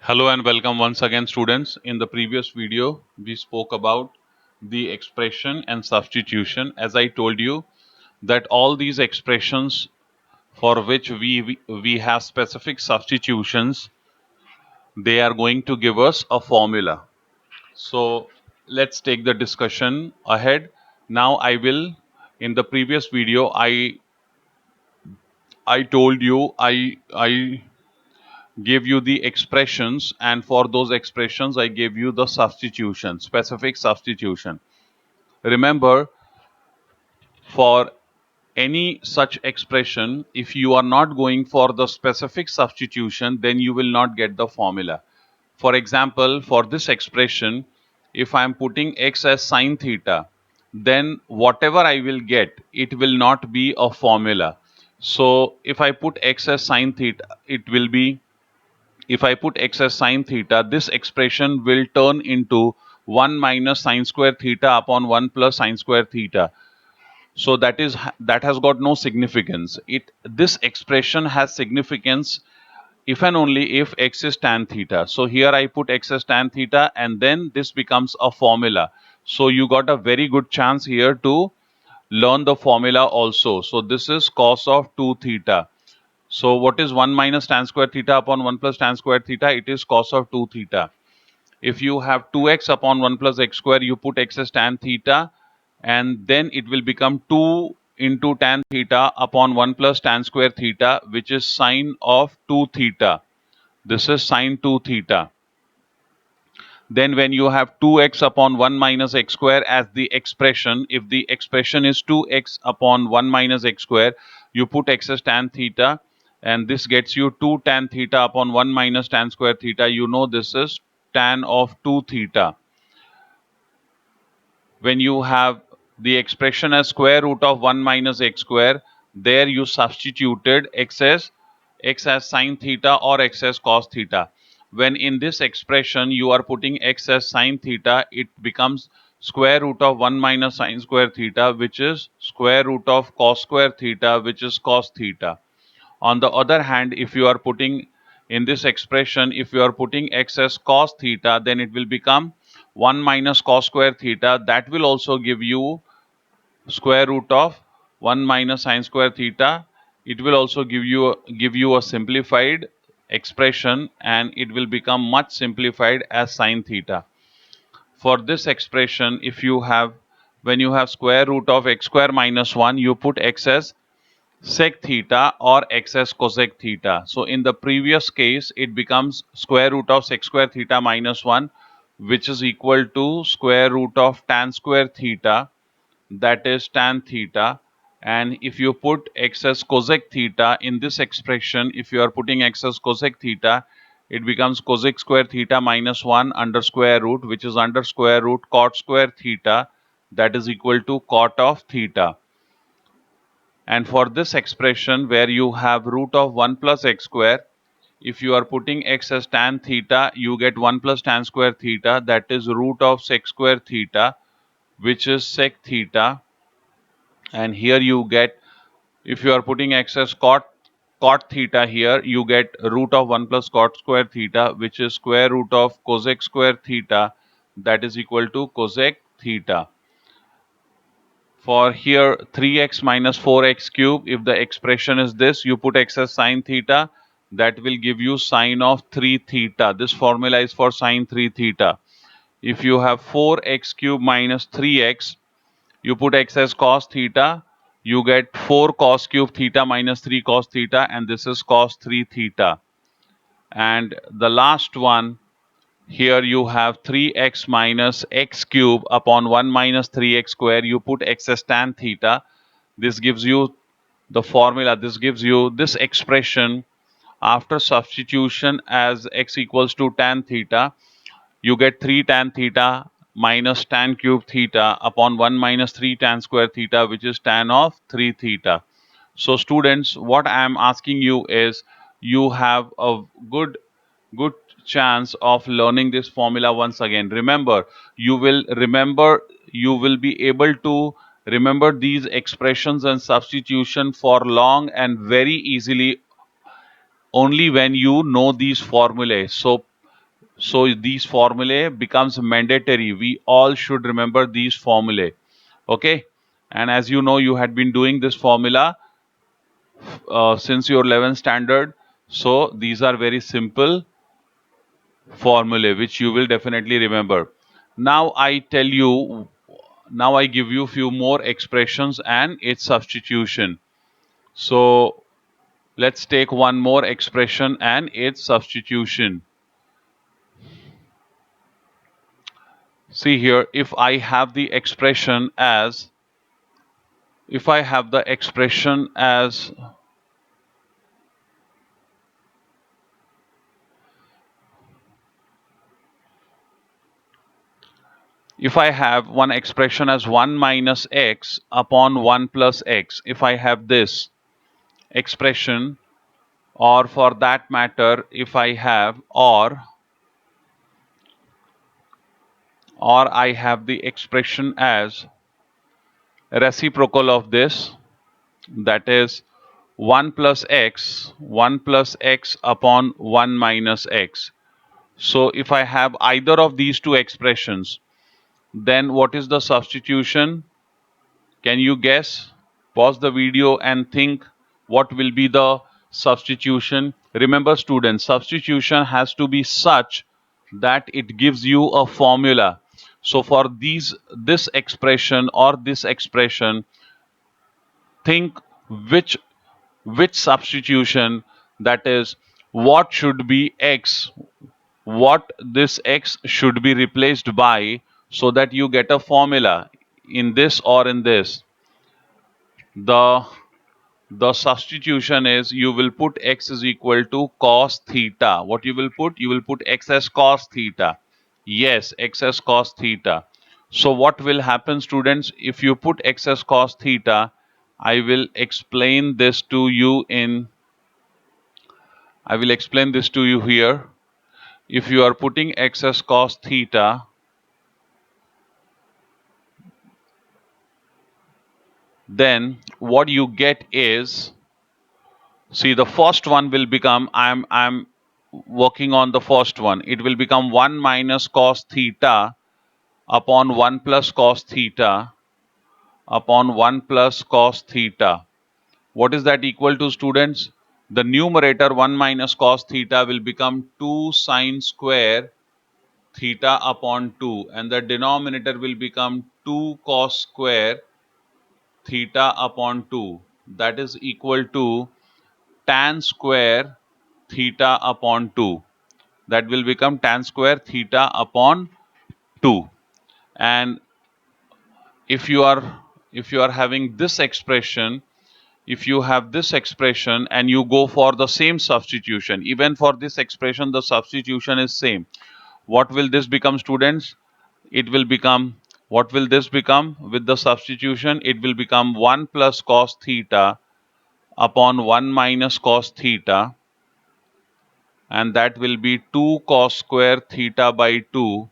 Hello and welcome once again, students. In the previous video, we spoke about the expression and substitution. As I told you that all these expressions for which we have specific substitutions, they are going to give us a formula. So let's take the discussion ahead. Now in the previous video, I told you I gave you the expressions, and for those expressions I gave you the substitution, specific substitution. Remember, for any such expression, if you are not going for the specific substitution, then you will not get the formula. For example, for this expression, if I am putting x as sine theta, then whatever I will get, it will not be a formula. So if I put x as sine theta, it will be, if I put x as sine theta, this expression will turn into 1 minus sine square theta upon 1 plus sine square theta. So that has got no significance. This expression has significance if and only if x is tan theta. So here I put x as tan theta, and then this becomes a formula. So you got a very good chance here to learn the formula also. So this is cos of 2 theta. So what is 1 minus tan square theta upon 1 plus tan square theta? It is cos of 2 theta. If you have 2x upon 1 plus x square, you put x as tan theta, and then it will become 2 into tan theta upon 1 plus tan square theta, which is sine of 2 theta. This is sine 2 theta. Then when you have 2x upon 1 minus x square as the expression, if the expression is 2x upon 1 minus x square, you put x as tan theta, and this gets you 2 tan theta upon 1 minus tan square theta. You know this is tan of 2 theta. When you have the expression as square root of 1 minus x square, there you substituted x as sine theta or x as cos theta. When in this expression you are putting x as sine theta, it becomes square root of 1 minus sine square theta, which is square root of cos square theta, which is cos theta. On the other hand, if you are putting in this expression, if you are putting x as cos theta, then it will become 1 minus cos square theta. That will also give you square root of 1 minus sine square theta. It will also give you a simplified expression, and it will become much simplified as sine theta. For this expression, if you have, when you have square root of x square minus 1, you put x as sec theta or x as cosec theta. So in the previous case, it becomes square root of sec square theta minus 1, which is equal to square root of tan square theta, that is tan theta. And if you put x as cosec theta in this expression, if you are putting x as cosec theta, it becomes cosec square theta minus 1 under square root, which is under square root cot square theta, that is equal to cot of theta. And for this expression where you have root of 1 plus x square, if you are putting x as tan theta, you get 1 plus tan square theta, that is root of sec square theta, which is sec theta. And here you get, if you are putting x as cot theta here, you get root of 1 plus cot square theta, which is square root of cosec square theta, that is equal to cosec theta. For here 3x minus 4x cube, if the expression is this, you put x as sine theta, that will give you sine of 3 theta. This formula is for sine 3 theta. If you have 4x cube minus 3x, you put x as cos theta, you get 4 cos cube theta minus 3 cos theta, and this is cos 3 theta. And the last one, here you have 3x minus x cube upon 1 minus 3x square. You put x as tan theta. This gives you the formula. This gives you this expression after substitution as x equals to tan theta. You get 3 tan theta minus tan cube theta upon 1 minus 3 tan square theta, which is tan of 3 theta. So students, what I am asking you is, you have a good chance of learning this formula once again. Remember, you will be able to remember these expressions and substitution for long and very easily only when you know these formulas. So So these formulae becomes mandatory. We all should remember these formulae. Okay, and as you know, you had been doing this formula since your 11th standard. So these are very simple formulae which you will definitely remember. Now I tell you, now I give you few more expressions and its substitution. So let's take one more expression and its substitution. See here, if I have the expression as, if I have the expression as, if I have one expression as 1 minus x upon 1 plus x, if I have this expression, or for that matter, if I have, or I have the expression as reciprocal of this, that is 1 plus x upon 1 minus x. So if I have either of these two expressions, then what is the substitution? Can you guess? Pause the video and think what will be the substitution. Remember students, substitution has to be such that it gives you a formula. So for this expression or this expression, think which substitution, that is what should be x, what this x should be replaced by, so that you get a formula in this or in this. The substitution is, you will put x is equal to cos theta. What you will put? You will put x as cos theta. Yes, x as cos theta. So what will happen, students, if you put x as cos theta? I will explain this to you in, I will explain this to you here. If you are putting x as cos theta, then what you get is, see, the first one will become, I'm working on the first one. It will become 1 minus cos theta upon 1 plus cos theta upon 1 plus cos theta. What is that equal to, students? The numerator 1 minus cos theta will become 2 sine square theta upon 2, and the denominator will become 2 cos square theta upon 2. That is equal to tan square theta upon 2. That will become tan square theta upon 2. And if you are having this expression, if you have this expression and you go for the same substitution, even for this expression the substitution is same, what will this become, students? It will become, what will this become with the substitution? It will become 1 plus cos theta upon 1 minus cos theta, and that will be 2 cos square theta by 2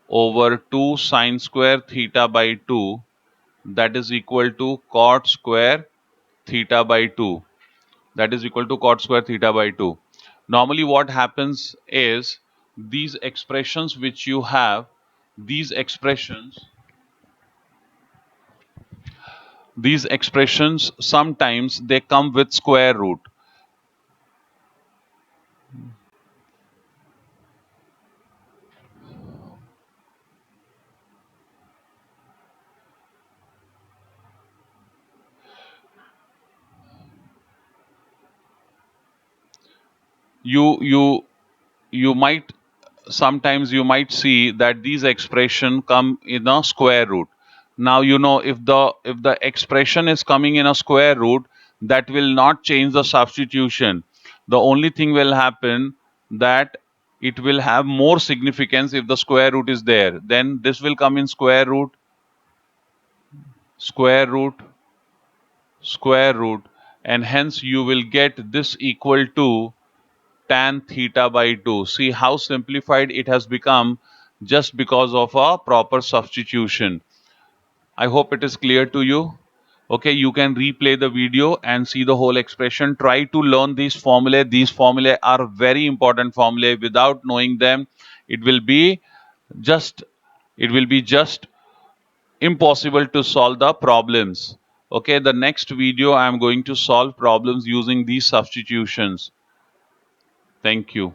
over 2 sine square theta by 2, that is equal to cot square theta by 2. That is equal to cot square theta by 2. Normally what happens is, these expressions which you have, these expressions sometimes they come with square root. You might, sometimes you might see that these expression come in a square root. Now you know, if the expression is coming in a square root, that will not change the substitution. The only thing will happen, that it will have more significance if the square root is there. Then this will come in square root, square root, square root, and hence you will get this equal to tan theta by 2. See how simplified it has become just because of a proper substitution. I hope it is clear to you. Okay, you can replay the video and see the whole expression. Try to learn these formulae. These formulae are very important formulae. Without knowing them, it will be just just impossible to solve the problems. Okay, the next video I am going to solve problems using these substitutions. Thank you.